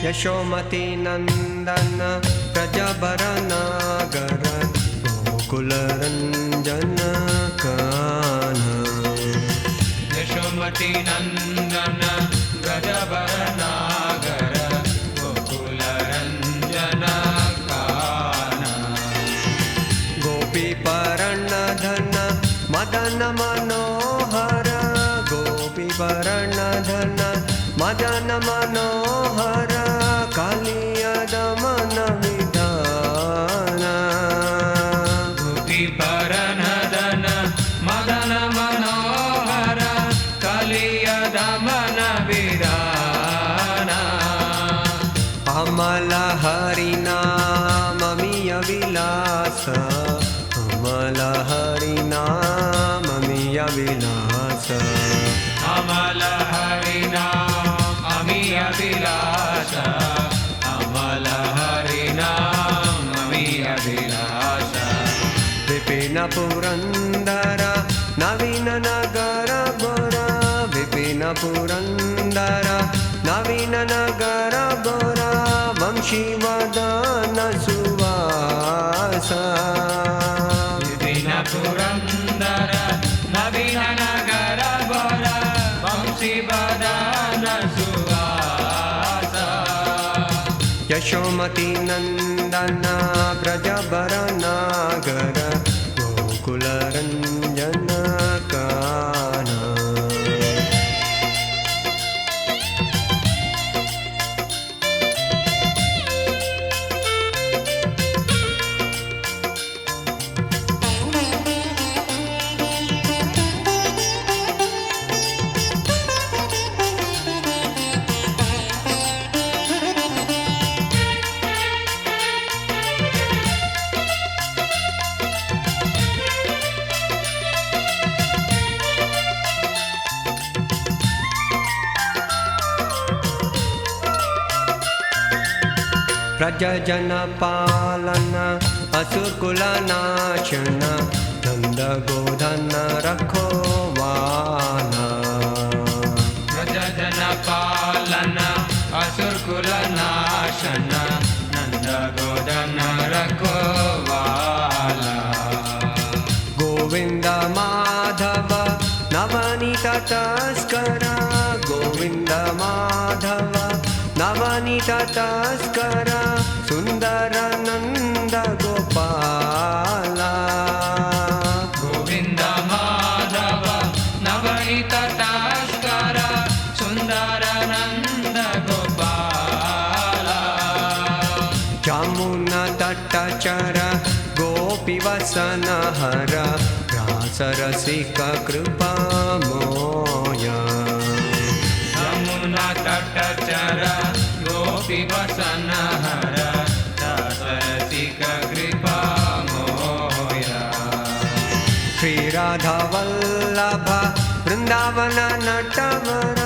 यशोमती नंदन प्रजबर नागर गोकुल रंजन कान। यशोमती नंदन प्रजबर नागर गोकुल रंजन कान। गोपी परण धन मदन मनोहर गोपी परण धन मदन मनोहर कालिय दमन विधान। गोपी परण धन मदन मनोहर कालिय दमन विधान। अमल हरिनाममिय विलास अमल हरिनाममिय विलास। अमल हरिनाम अमिय विलास अमल हरिनाम अमिय विलास। विपिन पुरंदर नवीन नगर गोरा विपिन पुरंदर नवीन नगर गोरा वंशी वदन सुवास। विपिन पुरंदर नवीन नगर गोरा वंशी वदन सुवास। यशोमती नंदन ब्रजबर नागर गोकुल रंजन कान। प्रजजन पालन असुकुल नाशन नंद गोधन रखो वाना। प्रजजन पालन असुरकुल नाशन नंद गोधन रखवाला। गोविंद माधव नवनीत तस्कर गोविंद माधव नवनीत तस्कर सुंदर नंद गोपाला। गोविंद माधव नवनीत तस्कर सुंदर नंद गोपाला। जमुना तटचर गोपी वसन हर रास रसिक कृपा मोया। यमुना तटचर गोपी वसन हर रास रसिक कृपा मोया। श्री राधा वल्लभ वृंदावन नटवर